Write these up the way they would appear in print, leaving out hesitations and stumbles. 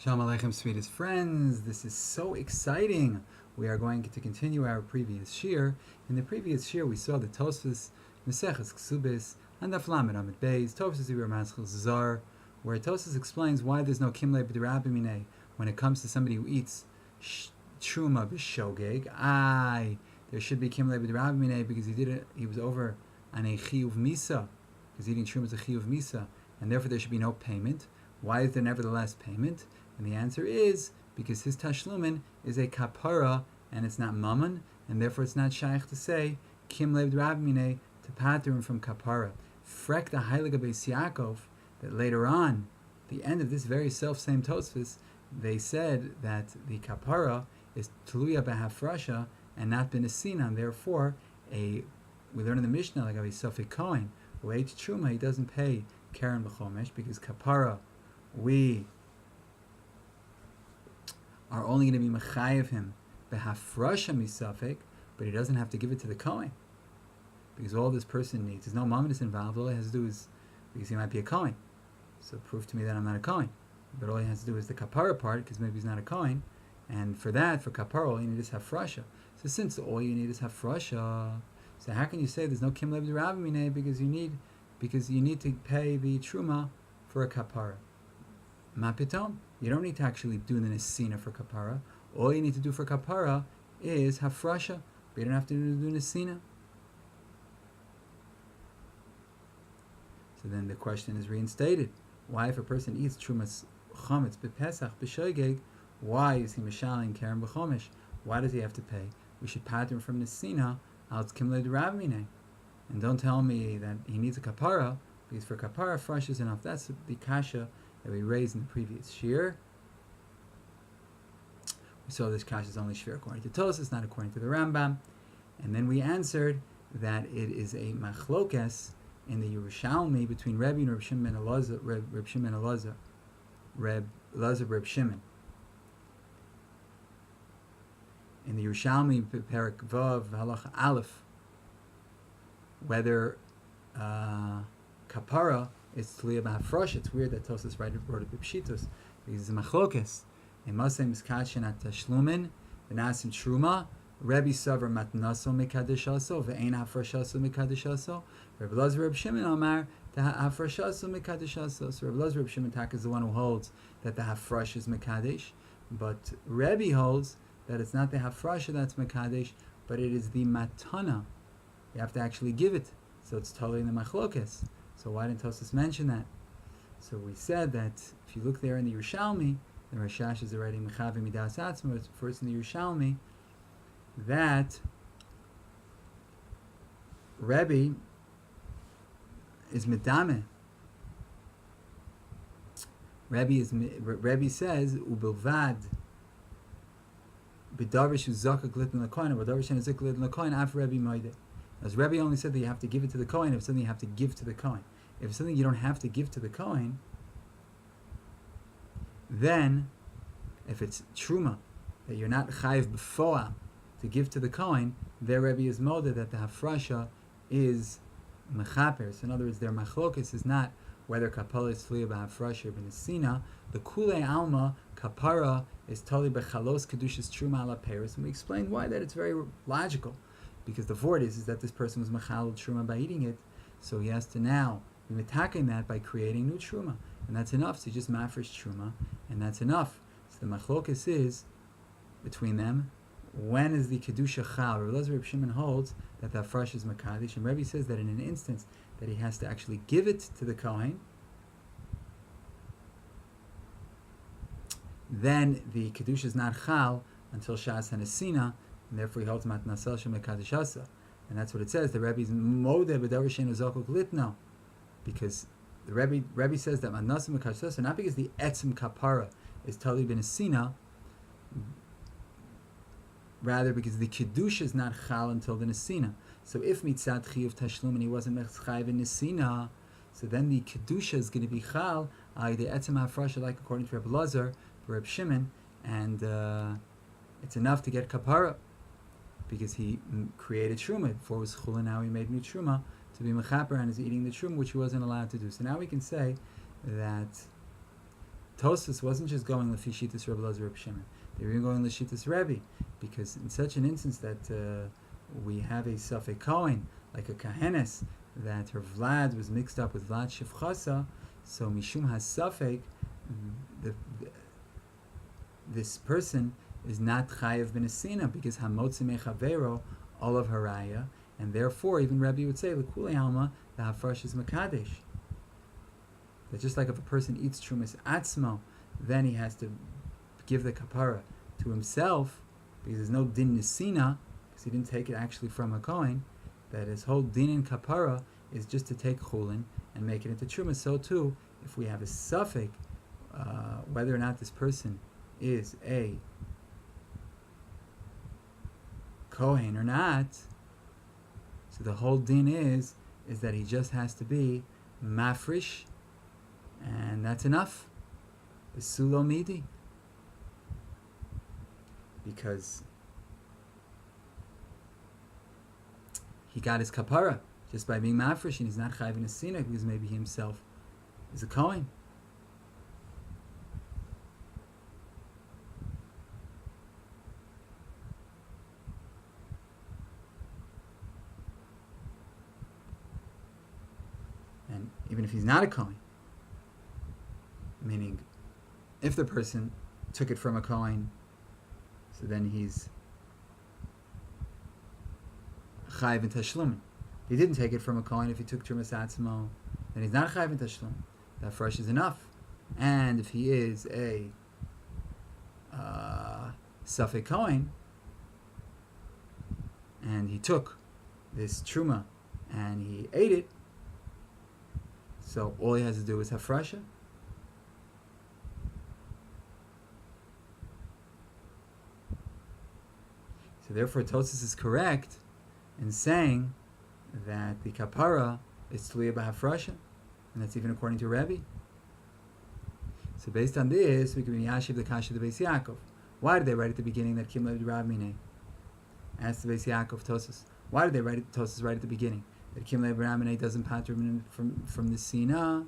Shalom Aleichem, sweetest friends. This is so exciting. We are going to continue our previous shir. In the previous shir, we saw the Tosfos Meseches Ksubis and the Flamet Amid Beis, Tosfos Ibir Maschil Zar, where Tosfos explains why there's no Kimle B'Derabimine when it comes to somebody who eats Truma B'Shogeg. There should be Kimle B'Derabimine because he was over on a Chiyuv Misa, because eating Truma is a Chiyuv Misa, and therefore there should be no payment. Why is there nevertheless payment? And the answer is because his Tashlumei is a kapara and it's not mammon, and therefore it's not shaykh to say kim lev d'rabmine to pater him from kapara. Frek the Heilige Beis Yaakov, that later on, the end of this very self-same Tosfos, they said that the kapara is tluya b'Hafrasha and not b'Nesina, and therefore we learn in the Mishnah like a Sofik Kohen who ate Terumah, he doesn't pay Karen b'Chomesh because kapara we are only going to be mechayev him b'Hafrasha misafek, but he doesn't have to give it to the Kohen because all this person needs, there's no mammon involved. All he has to do is, because he might be a Kohen, so prove to me that I'm not a Kohen. But all he has to do is the kapara part, because maybe he's not a Kohen, and for kapara all you need is Hafrasha. So since all you need is Hafrasha, so how can you say there's no kim lev d'rabimine because you need to pay the Terumah for a kapara? Ma pitom. You don't need to actually do the Nesina for kapara. All you need to do for kapara is Hafrasha, but you don't have to do Nesina. So then the question is reinstated. Why, if a person eats Trumas Chometz b'Pesach b'Shogeg, why is he Mishalim Karen b'Chomesh? Why does he have to pay? We should pattern from Nesina out Kimle d'Ravmine. And don't tell me that he needs a kapara, because for kapara, fresh is enough. That's the kasha that we raised in the previous shir. We saw this kasha is only shir according to Tosfos, not according to the Rambam. And then we answered that it is a machlokes in the Yerushalmi between Rebbe and Reb Shimon and Elazar, Reb Shimon and Elazar, Reb Shimon. In the Yerushalmi, Perek Vav, Halacha Aleph, whether kapara is tluya b'Hafrasha. It's weird that Tosfos wrote it b'Pshitos because it's a machlokes. In Masay Miskashin at Tashlumei, the Nasim Terumah, Rebbe Savar Matnaso Mikadishaso, Ve'ein Hafrashaso Mikadishaso. Reb Elazar Reb Shimon Amar the Hafrashaso Mikadishaso. So Reb Elazar Reb Shimon Tak is the one who holds that the Hafrash is Mekadesh, but Rebbe holds that it's not the Hafrasha that's Mekadesh, but it is the Matana. You have to actually give it, so it's totally in the machlokes. So why didn't Tosfos mention that? So we said that if you look there in the Yerushalmi, the Rashash is already Mechavi Midas Atzma, first in the Yerushalmi, that Rebbe is Medame. Rebbe says Ubilvad B'Davish Uzaka Glitn Lakoin, B'Davish and Zik Glitn Lakoin after Rebbe Moide. As Rebbe only said that you have to give it to the Kohen if it's something you have to give to the Kohen. If it's something you don't have to give to the Kohen, then if it's Truma that you're not chayiv b'foah to give to the Kohen, their Rebbe is moda that the Hafrasha is mechaper. So in other words, their machlokes is not whether kapara is tluya b'Hafrasha or b'Nesina. The kulei alma kapara is totally b'chalos kedushas Truma ala peris, and we explained why that it's very logical. Because the vort is that this person was machal Truma by eating it, so he has to now be attacking that by creating new Truma, and that's enough. So just mafresh Truma, and that's enough. So the machlokes is between them. When is the kedusha chal? Reb Elazar Reb Shimon holds that the hafresh is makadesh, and Rebbe says that in an instance that he has to actually give it to the kohen, then the kedusha is not chal until shas hanesina. And therefore he holds matnasel shem lekadishasa, and that's what it says. The Rebbe's mode b'darshen uzokok litno, because the Rebbe says that matnasel lekadishasa not because the etzim kapara is totally b'nesina, rather because the kedusha is not chal until the nesina. So if mitzat chiyuv tashlum and he wasn't mechayiv in nesina, so then the kedusha is going to be chal the etzim hafrasha, like according to Reb Elazar, Reb Shimon, and it's enough to get kapara. Because he created Terumah. Before it was Chula, now he made new Terumah to be Mechaper and is eating the Terumah, which he wasn't allowed to do. So now we can say that Tosfos wasn't just going Lefishitas Rebbe Elazar Reb Shimon. They were even going Leshitas Rebbe, because in such an instance that we have a Safek Kohen, like a Kahenes, that her Vlad was mixed up with Vlad Shifchasa, so Mishum has Safek, this person is not Chayev ben Nesina, because Hamotzi Mechavero, all of Haraya, and therefore even Rebbe would say, L'kulei Alma, the Hafrasha is Makadesh. That just like if a person eats Trumas Atzmo, then he has to give the kapara to himself, because there's no din Nesina, because he didn't take it actually from a Kohen, that his whole din in kapara is just to take chulin and make it into Trumas. So too, if we have a suffix, whether or not this person is a Kohen or not, so the whole din is that he just has to be mafrish, and that's enough. The sulo midi, because he got his kapara just by being mafresh, and he's not chayv in Nesina because maybe he himself is a Kohen. And even if he's not a Kohen, meaning if the person took it from a Kohen, so then he's chayv in Tashlumei. He didn't take it from a Kohen. If he took Terumah Atzmo, then he's not chayv in Tashlumei. That fresh is enough. And if he is a Safek Kohen, and he took this Terumah and he ate it, so all he has to do is Hafrasha. So therefore, Tosfos is correct in saying that the kapara is tluya b'hafrasha, and that's even according to Rebbe. So based on this, we can be yashiv the kasha of the Beis Yaakov. Why did they write at the beginning that Kim Lev Rav Minei? Ask the Beis Yaakov Tosfos. Why did they write it, Tosfos right at the beginning that Kim Lev Rav Minei doesn't pater from Nesina?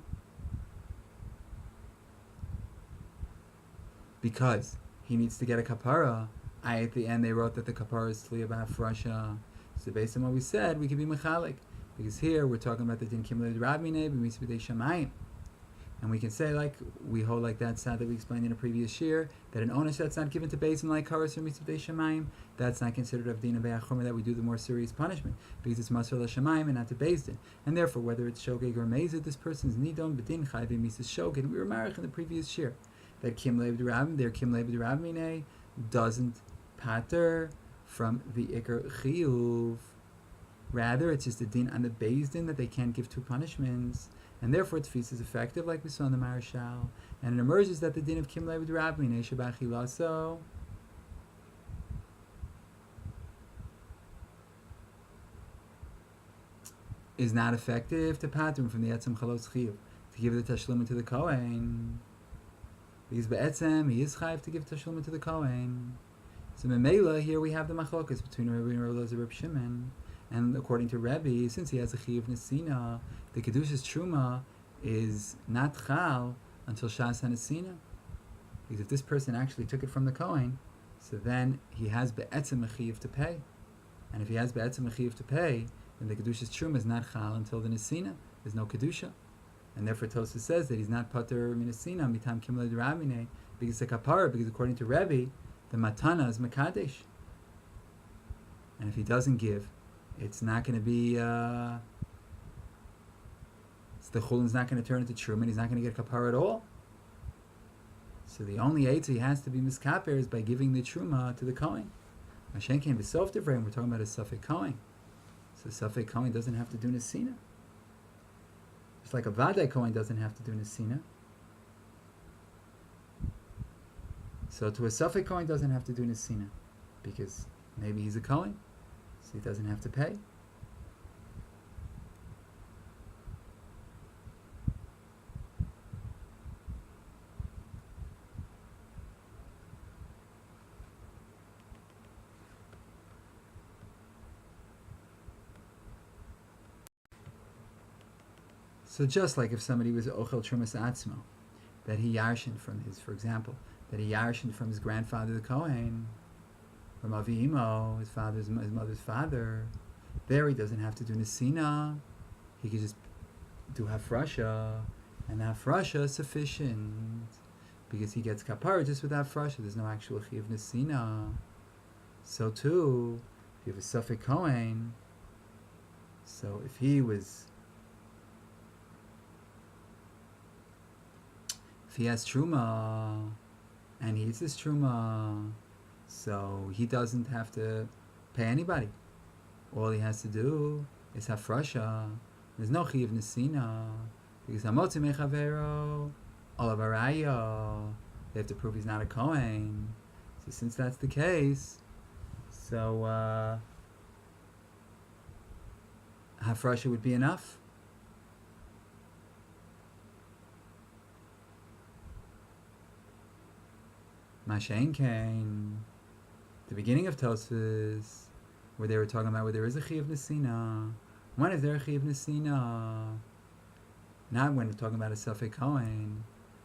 Because he needs to get a kapara. At the end they wrote that the kapara is tluya b'hafrasha. So based on what we said, we can be mechalik, because here we're talking about the din kim lev Rav Minei b'mitzvah b'dei shamayim, and we can say like we hold like that side that we explained in a previous year, that an onus that's not given to Beis like karas or mitzvah b'dei shamayim, that's not considered of din be'achorma, that we do the more serious punishment because it's masar l'shamayim and not to Beis din, and therefore whether it's shogeg or mezid, this person's nidon b'din chayv b'mitzvah shogeg. We were marich in the previous year that kim lev Rav Minei doesn't pater from the ikar chiyuv. Rather, it's just a din on the Beis din that they can't give two punishments, and therefore its feast is effective, like we saw in the Marashal. And it emerges that the din of kim lev Rav Minei shebachilaso is not effective to pater from the etzem chalos chiyuv, to give the tashlumei to the Kohen, because be'etzem he is chayv to give tashlumei to the Kohen. So Memela, here we have the machlokas between Rebbe and Rebbe Elazar Reb Shimon, and according to Rebbe, since he has a chiyuv Nesina, the kedushas Terumah is not chal until Shas HaNesina, because if this person actually took it from the Kohen, so then he has be'etzem a chiyuv to pay, and if he has be'etzem a chiyuv to pay, then the kedushas Terumah is not chal until the Nesina. There's no kedusha, and therefore Tosfos says that he's not pater min Nesina mitam kim lev Rav Minei, because the kapara, because according to Rebbe, the matana is mekadesh, and if he doesn't give, it's not going to be. The chulin's not going to turn into Terumah. He's not going to get kapara at all. So the only eitz he has to be miskaper is by giving the Terumah to the Kohen. Hashem came b'sof divrei. We're talking about a Safek Kohen. So Safek Kohen doesn't have to do Nesina. Just like a Vadai Kohen doesn't have to do Nesina. So to a Safek Kohen doesn't have to do Nesina, because maybe he's a Kohen, so he doesn't have to pay. So just like if somebody was ochel trumas atzmo, that he yarshin from his, for example, that he yarshin from his grandfather the Kohen, from Avi Imo, his mother's father. There he doesn't have to do Nesina. He could just do Hafrasha, and Hafrasha is sufficient because he gets kapara just with Hafrasha. There's no actual Chiv Nesina. So too, if you have a Safek Kohen, so if he has Terumah and he eats his Terumah, so he doesn't have to pay anybody. All he has to do is Hafrasha. There's no Chiv Nesina because Hamotzi Mechavero Olav Araya. They have to prove he's not a Kohen. So since that's the case, so Hafrasha would be enough. Mashain Kain, the beginning of Tosfos, where they were talking about where there is a Chiv Nesina. When is there a Chiv Nesina? Not when we're talking about a Safek Kohen,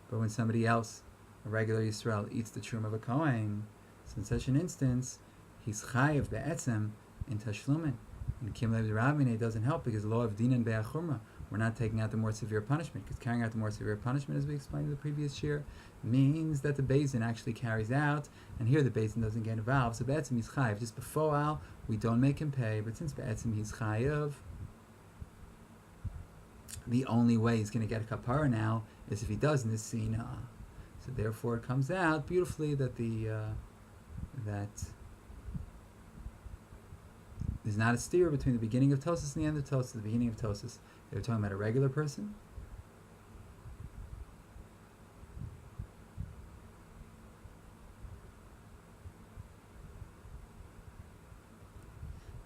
but when somebody else, a regular Yisrael, eats the Terumah of a Kohen. So in such an instance, he's Chayiv Be'etzem in Tashlumei. And Kim Lev Rabbeinu doesn't help because the law of Dinan Be'achurma, we're not taking out the more severe punishment, because carrying out the more severe punishment, as we explained in the previous year, means that the Beis Din actually carries out, and here the Beis Din doesn't get involved. So Be'etzem he's Chayiv. Just before Al, we don't make him pay, but since Be'etzem he's Chayiv, the only way he's going to get a kapara now is if he does Nesina. So therefore it comes out beautifully that that there's not a steer between the beginning of Tosfos and the end of Tosfos. The beginning of Tosfos, they were talking about a regular person.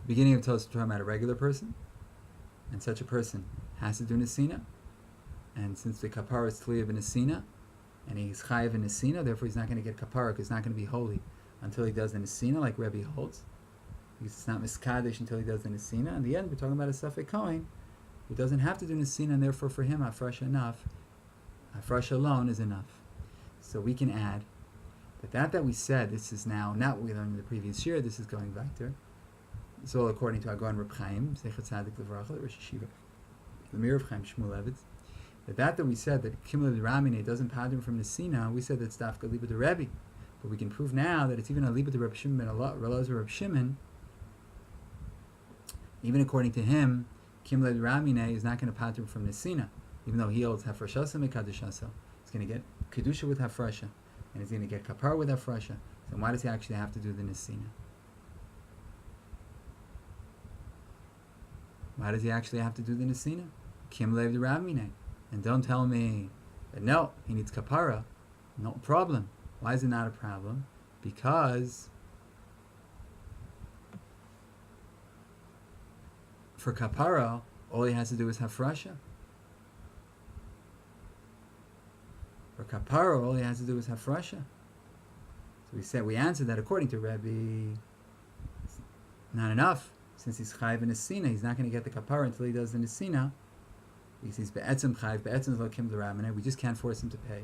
The beginning of Tosfos talking about a regular person, and such a person has to do Nesina, and since the kapara is Tliya Nesina, and he's Chayiv in Nesina, therefore he's not going to get kapara because he's not going to be holy until he does the Nesina, like Rebbe holds, because it's not Miskadish until he does the Nesina. In the end, we're talking about a Safek Kohen who doesn't have to do Nesina, and therefore for him, Hafrasha enough, Hafrasha alone is enough. So we can add that we said, this is now not what we learned in the previous year, this is going back there. It's all according to Agon Reb Chaim, Zechat Tzadik Levracha, Rosh Yeshiva, the Mir of Chaim Shmuel Evitz. That we said that Kimel Ramine doesn't pattern from Nesina, we said that's Dafka Liba de Rebbe. But we can prove now that it's even a Liba de Reb Shimon and a Relazar Reb Shimon. Even according to him, Kimel Ramine is not going to pattern from Nesina, even though he holds Hafrasha Mekadashasa. He's going to get Kedusha with Hafrasha, and he's going to get Kapar with Hafrasha. So why does he actually have to do the Nesina? Why does he actually have to do the Nesina? Kimel Ramine. And don't tell me that no, he needs kapara. No problem. Why is it not a problem? Because for kapara, all he has to do is hafrasha. For kapara, all he has to do is hafrasha. So we answered that according to Rebbe, it's not enough. Since he's chayiv in Nesina, he's not going to get the kapara until he does the Nesina. Because he's be'etzem chayiv, be'etzem is like him l'ramene. We just can't force him to pay.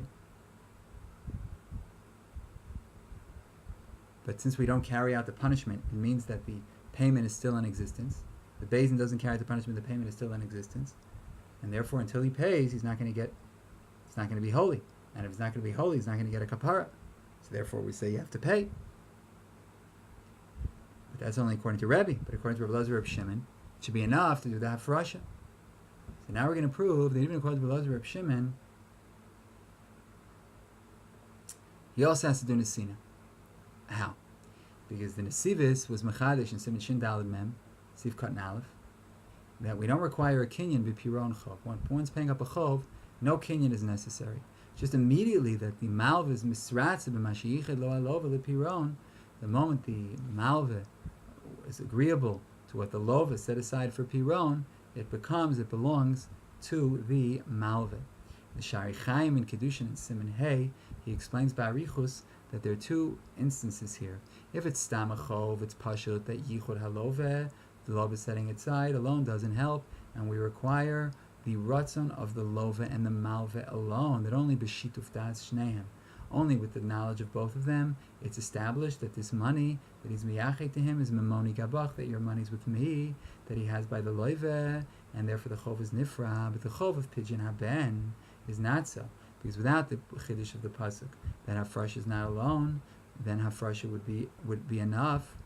But since we don't carry out the punishment, it means that the payment is still in existence. The Beis Din doesn't carry out the punishment, the payment is still in existence. And therefore, until he pays, he's not going to be holy. And if he's not going to be holy, he's not going to get a kapara. So therefore, we say you have to pay. But that's only according to Rebbe. But according to Rebbe Elazar Reb Shimon, it should be enough to do the Hafrasha. So now we're going to prove that even according to Rebbe Elazar Reb Shimon, he also has to do Nesina. How? Because the Nesivis was Mechadish in Siman Shin Daled Mem, Sif Katan Aleph, that we don't require a kinyan b'piron chov. When one's paying up a chov, no kinyan is necessary. Just immediately that the malva is misratze b'mashiyichad lo alova l'piron, the moment the malva is agreeable to what the lova set aside for piron, it belongs to the malva. The Shari Chaim in Kedushin and Siman Hey, he explains Barichus that there are two instances here. If it's stamachov, it's pashut that yichud halove, the love is setting it aside alone doesn't help, and we require the ratzon of the lova and the malve alone, that only b'shituf das shneim, only with the knowledge of both of them, it's established that this money that he's miyachet to him is memoni gabach, that your money's with me, that he has by the loive, and therefore the chov is nifra, but the chov of pidyon haben is not so. Because without the chiddush of the pasuk, that Hafrasha is not alone, then Hafrasha would be enough,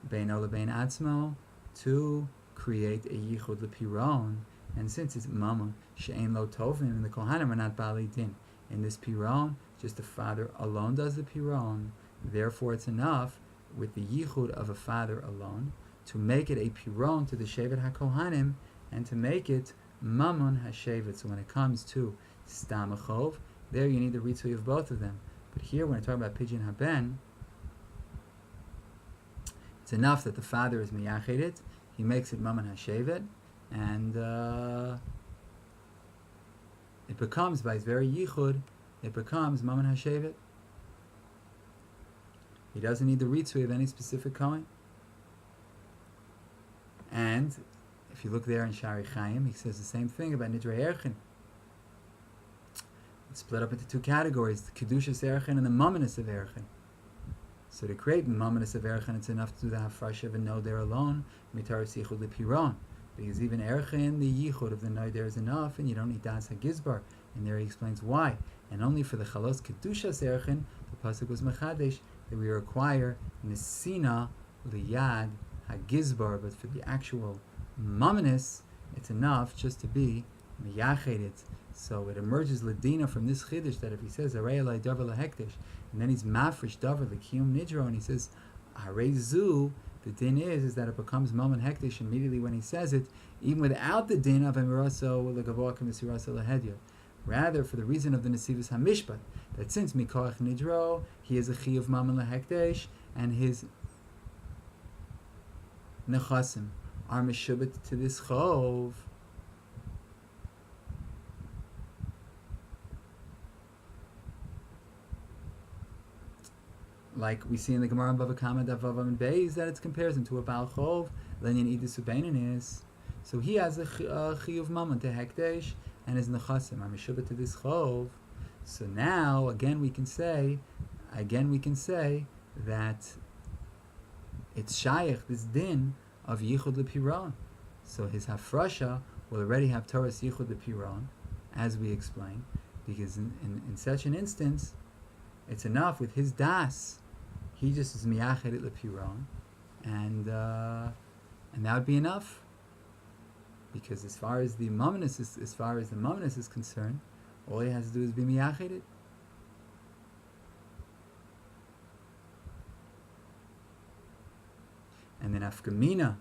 beino lebein atzmo, to create a yichud lepiron. And since it's mama she'ein lo tovim, and the kohanim are not bali din in this piron, just the father alone does the piron. Therefore, it's enough with the yichud of a father alone to make it a piron to the shevet hakohanim, and to make it mamon hashevet. So when it comes to stam achov, there you need the ritzui of both of them. But here, when I talk about pidyon haben, it's enough that the father is miyachet, he makes it mamon hashevet, and it becomes, by his very yichud, it becomes mamon hashevet. He doesn't need the ritzui of any specific kohen. And if you look there in Shari Chaim, he says the same thing about Nidrei Erchin. It's split up into two categories, the Kedushas Erchin and the Mumminus of Erchin. So to create Mumminus of Erchin, it's enough to do the Hafrasha of a node there alone, Mitar Sichud Lepiron. Because even Erchin, the Yichud of the node there is enough, and you don't need Das HaGizbar. And there he explains why. And only for the Chalos Kedushas Erchin, the Pasuk was Mechadesh, that we require Nesina Liyad HaGizbar. But for the actual Mumminus, it's enough just to be Miyached. So it emerges Ladina from this Chiddush that if he says Arei Elai Davar Lahekdesh, and then he's Mafresh Davar L'Kiyum Nidro, and he says Harei Zu, the din is that it becomes Mammon Hekdesh immediately when he says it, even without the din of Emiraso L'Gavoa K'Misiraso L'Hedya. Rather, for the reason of the Nesivus HaMishpat, that since Mikoach Nidro, he is a Chi of Mammon Lahekdesh, and his Nechasim are Meshubit to this Chov. Like we see in the Gemara in Bava Kama Davav and Beis, that it's comparison to a Baal Chov, Lenyan Idus Ubeinanis. So he has a Chiyuv Mammon to Hekdesh, and his Nechasim are Meshubah to this Chov. So now, again we can say that it's Shayach, this din of Yichud Lepiron. So his Hafrasha will already have Torah's Yichud Lepiron, as we explained, because in such an instance, it's enough with his das. He just is miyached it lepiron, and that would be enough. Because as far as the mumminus is concerned, all he has to do is be miyached it. And then afkamina,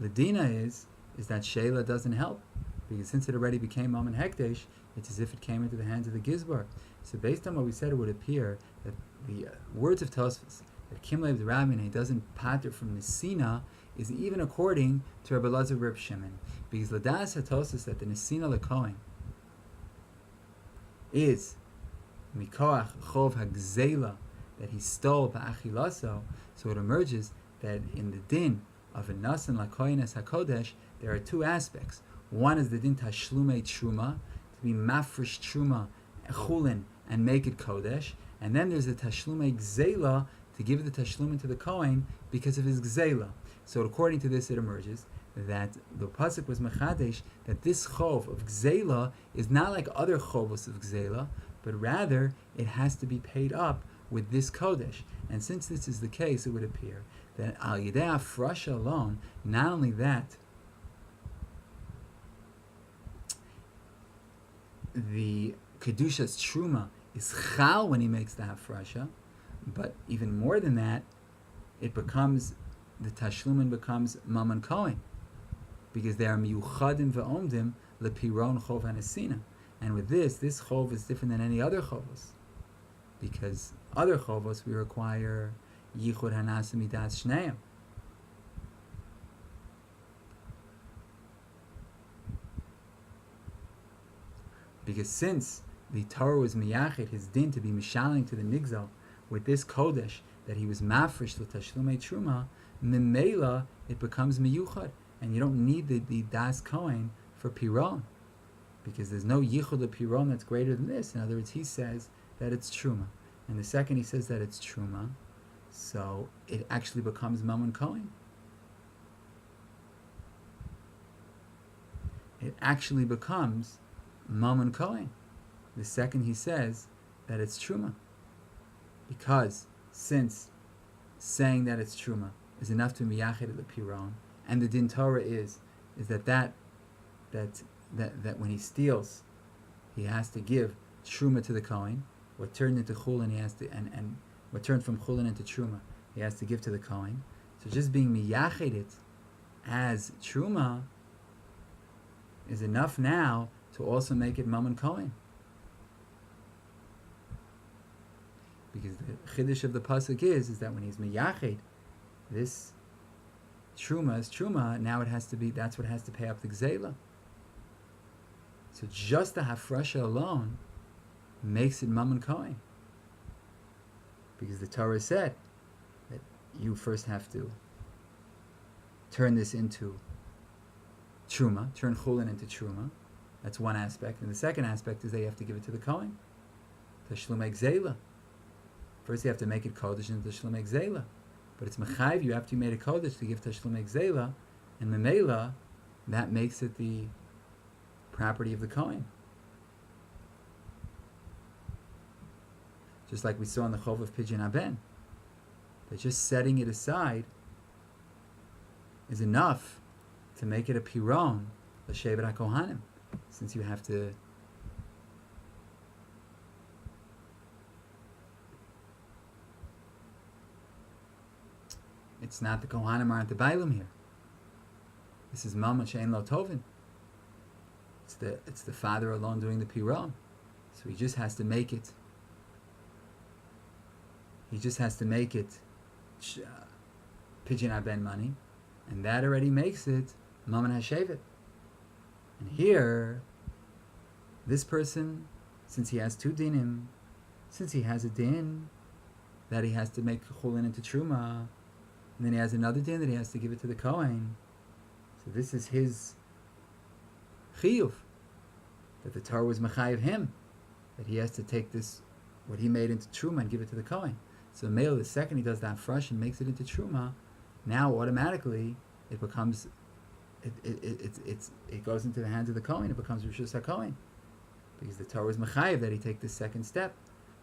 ladina is that Sheila doesn't help, because since it already became Mammon Hekdesh, it's as if it came into the hands of the Gizbar. So based on what we said, it would appear that the words of Tosfos, that Kimlev the Rabbin doesn't pater from Nesina, is even according to Rabbi Elazar Reb Shimon. Because Ladas HaTosfos, that the Nesina Lekohen is Mikoach Chov HaGzela, that he stole Ba'achilaso, so it emerges that in the din of a Nasan Lakohen Es HaKodesh, there are two aspects. One is the din Tashlumei Terumah, to be mafresh Terumah, Chulin, and make it Kodesh. And then there's the Tashlumei Gzela, to give the Tashlum to the Kohen because of his Gzela. So according to this, it emerges that the Pasuk was Mechadesh, that this Chov of Gzela is not like other Chovos of Gzela, but rather it has to be paid up with this Kodesh. And since this is the case, it would appear that Al Yidei Hafrasha alone, not only that, the Kedushas Terumah is Chal when he makes the Hafrasha, but even more than that, it becomes, the Tashlumin becomes Mammon Kohen, because they are Miyuchadim Ve'omdim Lepiron Chov HaNesina. And with this Chov is different than any other Chovos, because other Chovos we require Yichud Hanasa Midas Shneim. Because since the Torah was miyachet his din to be mishaling to the nigzal with this kodesh that he was mafresh with Tashlumei Terumah, memela it becomes miyuchad, and you don't need the das kohen for piron, because there's no yichud lepiron that's greater than this. In other words, he says that it's truma, and the second he says that it's truma, so it actually becomes mammon kohen. It actually becomes mammon kohen. The second he says that it's truma, because since saying that it's truma is enough to miyached the piron, and the din Torah is that when he steals, he has to give truma to the kohen. What turned into chulin, he has to, and what turned from chulin into truma, he has to give to the kohen. So just being miyached it as truma is enough now to also make it mammon kohen. Because the chiddush of the pasuk is that when he's miyached, this truma is truma. Now it has to be. That's what has to pay up the gzela. So just the hafrasha alone makes it mammon kohen. Because the Torah said that you first have to turn this into truma, turn chulin into truma. That's one aspect. And the second aspect is that you have to give it to the kohen. Tashlumei gzela. First you have to make it kodesh into tashlumei gzela. But it's mechayiv you after you made a kodesh to give tashlumei gzela, and memela, that makes it the property of the kohen. Just like we saw in the chov of pidyon haben, that just setting it aside is enough to make it a piron l'shevet hakohanim, since you have to it's not the kohanim aren't the bailim here. This is mama she'en lo tovin. It's the father alone doing the piron, so he just has to make it. He just has to make it pidyon haben money, and that already makes it mammon hashevet. And here, this person, since he has two dinim, since he has a din that he has to make chulin into truma, and then he has another din that he has to give it to the kohen. So this is his chiyuv, that the Torah was mechayiv him, that he has to take this, what he made into truma, and give it to the kohen. So Mele, the second he does that fresh and makes it into truma, now automatically it becomes, it goes into the hands of the kohen. It becomes rishus hakohen, because the Torah is mechayiv that he take this second step.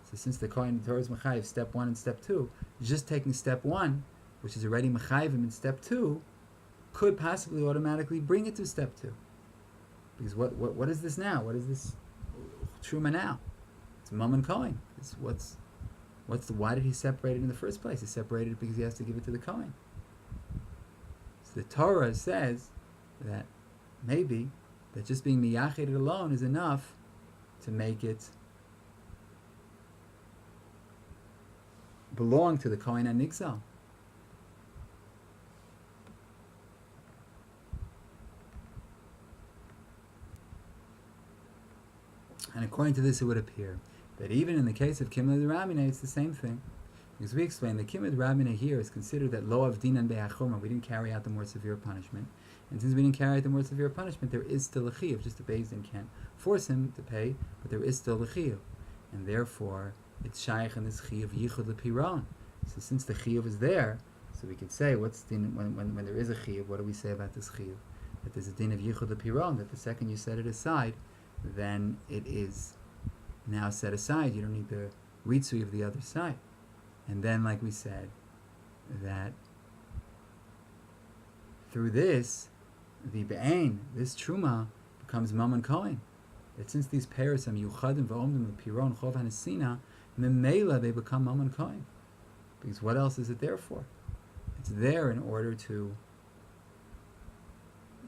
So since the Torah is mechayiv step 1 and step 2, just taking step 1, which is already mechayiv him in step 2, could possibly automatically bring it to step 2. Because what is this now? What is this truma now? It's mammon kohen. Why did he separate it in the first place? He separated it because he has to give it to the kohen. So the Torah says that maybe that just being miyached alone is enough to make it belong to the kohen and nixal. And according to this, it would appear that even in the case of Kimud Rabinah, it's the same thing. Because we explained that Kimud Rabinah here is considered that lo avdinan be'achorma, we didn't carry out the more severe punishment. And since we didn't carry out the more severe punishment, there is still a chiyuv. Just the Beis Din can't force him to pay, but there is still a chiyuv. And therefore, it's shaykh in this chiyuv yichud lepiron. So since the chiyuv is there, so we could say, what's din, when there is a chiyuv, what do we say about this chiyuv? That there's a din of yichud lepiron, that the second you set it aside, then it is now set aside. You don't need the ritzui of the other side. And then, like we said, that through this, the be'ain, this truma, becomes mammon kohen. That since these pairs are yuchadim v'omdim l'piron chov hanesina, memela they become mammon kohen. Because what else is it there for? It's there in order to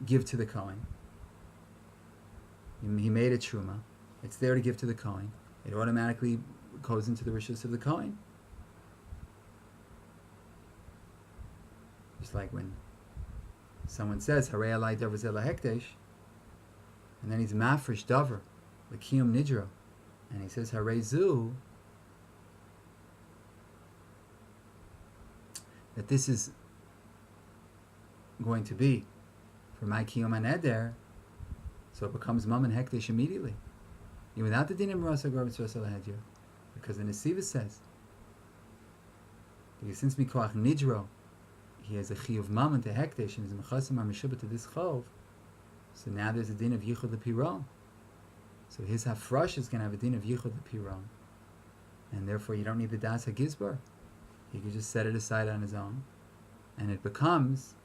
give to the kohen. He made a truma. It's there to give to the kohen. It automatically goes into the rishus of the kohen. Just like when someone says Harei alai davar zeh lahekdesh, and then he's mafresh davar l'kiyum nidro, and he says Harei zu, that this is going to be for my kiyum aneder. So it becomes Mammon Hekdesh immediately. Even without the din of Marasa Garbetz Rasa Lahedya. Because the Nesina says, because since Mikoach Nidro, he has a Chiyuv Mammon to Hekdesh, and his Mechasim are Meshubah to this Chov, so now there's a din of Yichud Lepiron. So his Hafrasha is going to have a din of Yichud Lepiron. And therefore you don't need the Das HaGizbar. He can just set it aside on his own. And it becomes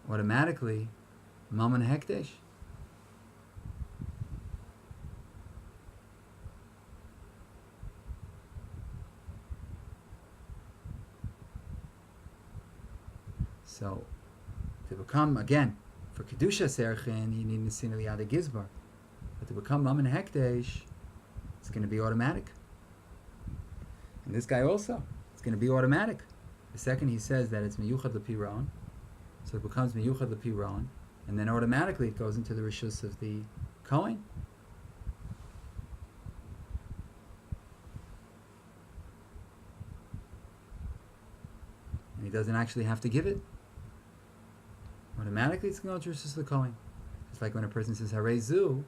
automatically Mammon Hekdesh. So, to become, again, for Kedusha Serchin, you need Nesina Liyada Gizbar. But to become Mammon Hekdesh, it's going to be automatic. And this guy also, it's going to be automatic. The second he says that it's Meyuchad Lepiron, so it becomes Meyuchad Lepiron, and then automatically it goes into the Rishus of the Kohen. And he doesn't actually have to give it. Automatically it's going to go to Rishus of the Kohen. Just like when a person says Harei Zu,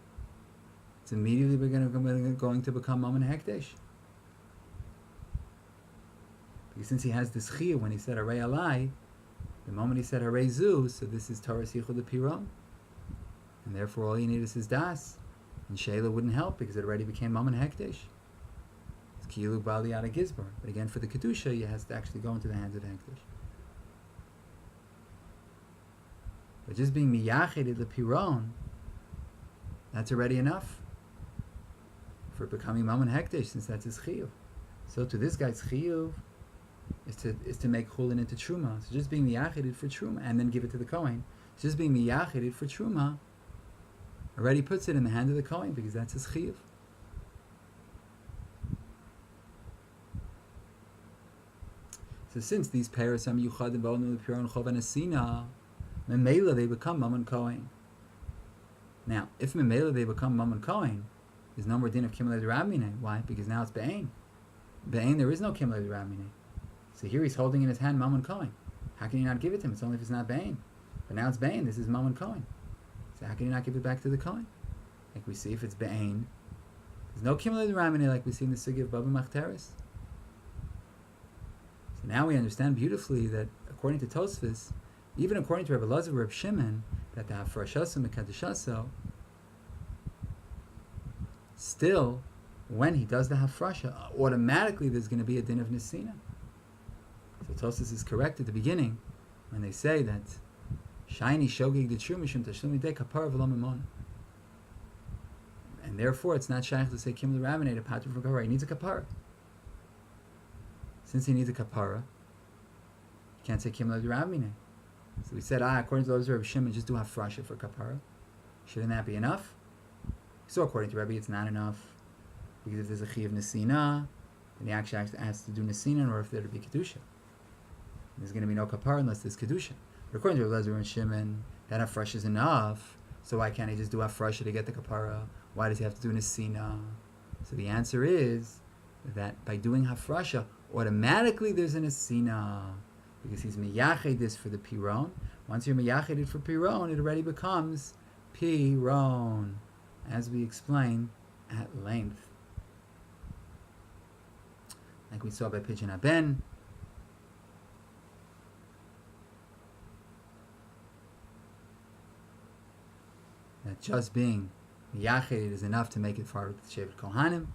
it's immediately going to become Mammon Hekdesh. Because since he has this chiyuv when he said Harei Alai, the moment he said Harei Zu, so this is Torah Yichud Lepiron. And therefore all you need is his das. And Sheila wouldn't help because it already became Mammon Hekdesh. It's Kilu Bali Yada Gizbar. But again, for the Kedusha, you has to actually go into the hands of Hekdesh. But just being Miyachid Lepiron, that's already enough for becoming Mammon Hekdesh, since that's his chiyuv. So to this guy's chiyuv is to make chulin into Terumah. So just being miyachided for Terumah and then give it to the Kohen, just being miyachided for Terumah already puts it in the hand of the Kohen because that's his chiyuv. So since these pairs are miyuchadim v'onu l'piron chov and Nesina, memela they become Mammon Kohen. Now, if memela they become Mammon Kohen, there's no more din of Kimlei D'Rabminei. Why? Because now it's Be'ain. Be'ain, there is no Kimlei D'Rabminei. So here he's holding in his hand Mammon Kohen. How can you not give it to him? It's only if it's not Be'ain. But now it's Be'ain. This is Mammon Kohen. So how can you not give it back to the Kohen? Like we see if it's Be'ain, there's no Kimlei D'Rabminei like we see in the Sugi of Baba Machteres. So now we understand beautifully that according to Tosfos, even according to Rabbi Elazar and Rabbi Shimon, that the Hafrasha and Mekadeshaso, still, when he does the Hafrasha, automatically there's going to be a din of Nesina. So Tosfos is correct at the beginning when they say that Shiny Shogig the Terumah Tashlumei de Kapara V'lo Mimona. And therefore it's not shaykh to say Kim L'Raminei to Patra for Kapara. He needs a Kapara. Since he needs a Kapara, he can't say Kim L'Raminei. So we said, according to those Rabbi Shimon, just do Hafrasha for Kapara. Shouldn't that be enough? So according to Rabbi, it's not enough. Because if there's a Chi of Nesina, then he actually has to do Nesina in order for there to be Kedusha. There's going to be no Kapara unless there's Kedusha. But according to Rabbi Elazar and Shimon, that Hafrasha is enough. So why can't he just do Hafrasha to get the Kapara? Why does he have to do Nesina? So the answer is that by doing Hafrasha, automatically there's a Nesina. Because he's miyached this for the piron. Once you're miyached it for piron, it already becomes piron, as we explain at length. Like we saw by Pidyon Haben. That just being miyached is enough to make it part of the Shevet Kohanim.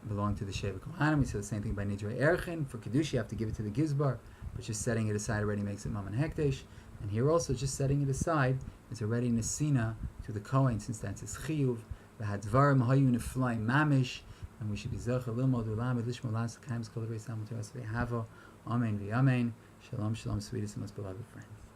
Belong to the Shevet Kohanim. We said the same thing by Nidrei Erchin. For Kedusha, you have to give it to the Gizbar, but just setting it aside already makes it Mammon Hekdesh. And here also, just setting it aside is already Nesina to the Kohen, since that's his Chiyuv. V'hadvarim hayu neflai mamish, and we should be Zocha Lilmod Ulam Lishmo Las Kaim Skol Reis Amoteras Ve'Havo. Amen v'Amen. Shalom, shalom, sweetest and most beloved friends.